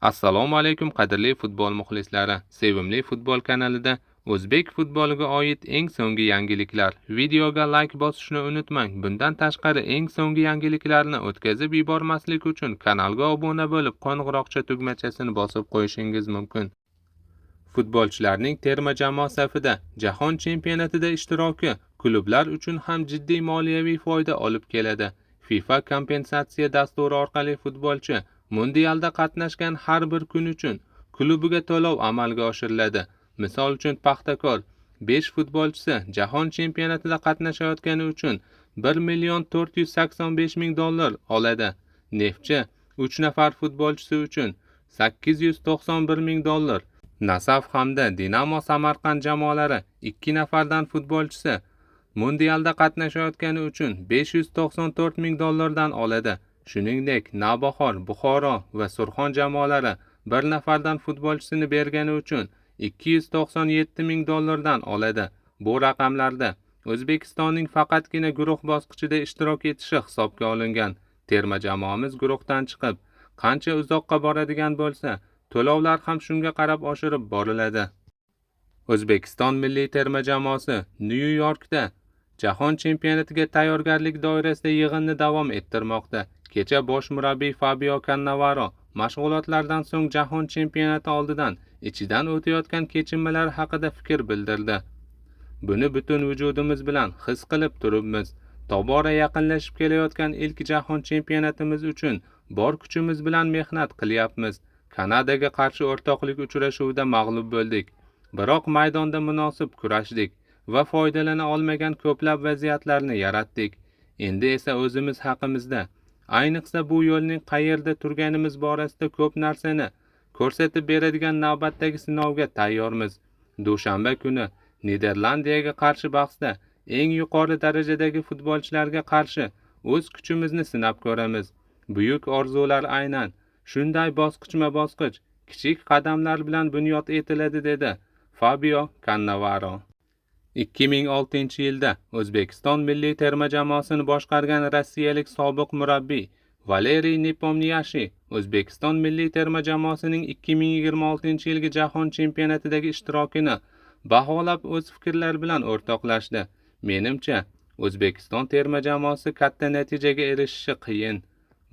Assalomu alaykum qadrli futbol muxlislari. Sevimli futbol kanalida o'zbek futboliga oid eng so'nggi yangiliklar. Videoga like bosishni unutmang. Bundan tashqari eng so'nggi yangiliklarni o'tkazib yubormaslik uchun kanalga obuna bo'lib, qo'ng'iroqcha tugmachasini bosib qo'yishingiz mumkin. Futbolchilarning terma jamoa safida Jahon chempionatida ishtiroki klublar uchun ham jiddiy moliyaviy foyda olib keladi. FIFA kompensatsiya dasturi orqali futbolchi Mundialda qatnashgan har bir kun uchun klubiga to'lov amalga oshiriladi. Misol uchun Paxtakor 5 futbolchisi Jahon chempionatida qatnashayotgani uchun 1,485,000 dollar oladi. Neftchi 3 nafar futbolchisi uchun 891,000 dollar. Nasaf hamda Dinamo Samarqand jamoalari 2 nafardan futbolchisi Mundialda qatnashayotgani uchun 594,000 dollardan oladi. Shuningdek, Navbahor, Buxoro va Surxon jamoalari bir nafardan futbolchisini bergani uchun 297,000 dollardan oladi. Bu raqamlarda O'zbekistonning faqatgina guruh bosqichida ishtirok etishi hisobga olingan. Terma jamoamiz guruhdan chiqib, qancha uzoqqa boradigan bo'lsa, to'lovlar ham shunga qarab oshirib boriladi. O'zbekiston milliy terma jamoasi Nyu-Yorkda Jahon chempionatiga tayyorgarlik doirasida yig'inni davom ettirmoqda. Kecha bosh murabbiy Fabio Cannavaro mashg'ulotlardan so'ng Jahon chempionati oldidan ichidan o'tayotgan kechinmalar haqida fikr bildirdi. Buni butun vujudimiz bilan his qilib turibmiz. Tobora yaqinlashib kelayotgan ilk Jahon chempionatimiz uchun bor kuchimiz bilan mehnat qilyapmiz. Kanadaga qarshi o'rtoqlik uchrashuvida mag'lub bo'ldik. Biroq maydonda munosib kurashdik va foydalana olmagan ko'plab vaziyatlarni yaratdik. Endi esa o'zimiz haqimizda, ayniqsa bu yo'lning qayerda turganimiz borasida ko'p narsani ko'rsatib beradigan navbatdagi sinovga tayyormiz. Dushanba kuni Niderlandiyaga qarshi bahsda eng yuqori darajadagi futbolchilarga qarshi o'z kuchimizni sinab ko'ramiz. Buyuk orzular aynan shunday bosqichma-bosqich, kichik qadamlar bilan bunyod etiladi, dedi Fabio Cannavaro. 2006-yilda O'zbekiston milliy terma jamoasini boshqargan rossiyalik sobiq murabbiy Valeriy Nepomniachtchi O'zbekiston milliy terma jamoasining 2026-yilgi Jahon chempionatidagi ishtirokini baholab o'z fikrlari bilan o'rtoqlashdi. Menimcha, O'zbekiston terma jamoasi katta natijaga erishishi qiyin,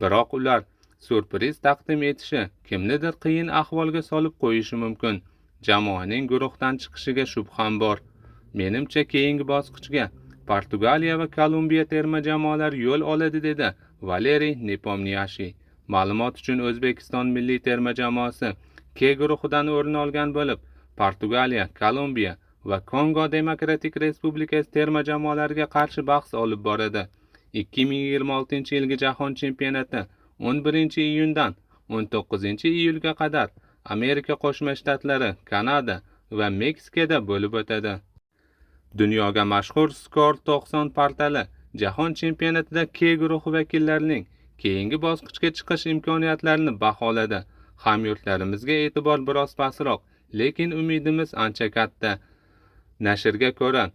biroq ular surpriz taqdim etishi kimnidir qiyin ahvolga solib qo'yishi mumkin. Jamoaning guruhdan chiqishiga shubham bor. Menimcha keyingi bosqichga Portugaliya va Kolumbiya terma jamoalari yo'l oladi, dedi Valeriy Nepomniachtchi. Ma'lumot uchun O'zbekiston milliy terma jamoasi K guruhidan o'rin olgan bo'lib, Portugaliya, Kolumbiya va Kongo Demokratik Respublikasi terma jamoalariga qarshi bahs olib boradi. 2026-yilgi Jahon chempionati 11-iyundan 19-iyulga qadar Amerika Qo'shma Shtatlari, Kanada va Meksikada bo'lib o'tadi. Dunyoga mashhur Skor 90 portali Jahon chempionatida K guruhi vakillarining keyingi bosqichga chiqish imkoniyatlarini baholadi. Hamyurtlarimizga e'tibor biroz pastroq, lekin umidimiz ancha katta. Nashrga ko'ra,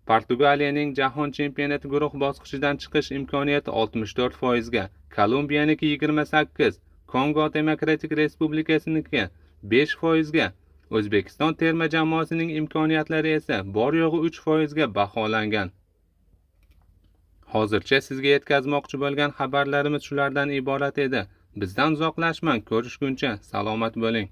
Portugaliyaning Jahon chempionati guruh bosqichidan chiqish imkoniyati 64% ga, Kolumbiyaniki 28%, Kongo Demokratik Respublikasiniki 5% ga, O'zbekiston terma jamoasining imkoniyatlari esa bor yo'g'i 3% ga baholangan. Hozircha sizga yetkazmoqchi bo'lgan xabarlarimiz shulardan iborat edi. Bizdan uzoqlashmang, ko'rishguncha salomat bo'ling.